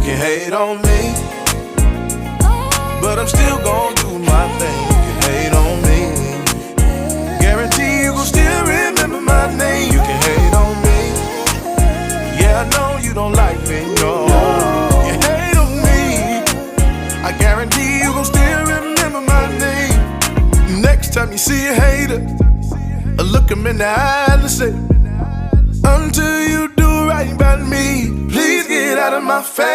can hate on me, but I'm still gon' do my thing. You can hate on me, guarantee you gon' still remember my name. You can hate on me, yeah, I know you don't like me, no. You hate on me, I guarantee you gon' still remember my name. Next time you see a hater, look him in the eye and say, until you do right by me, please get out of my face.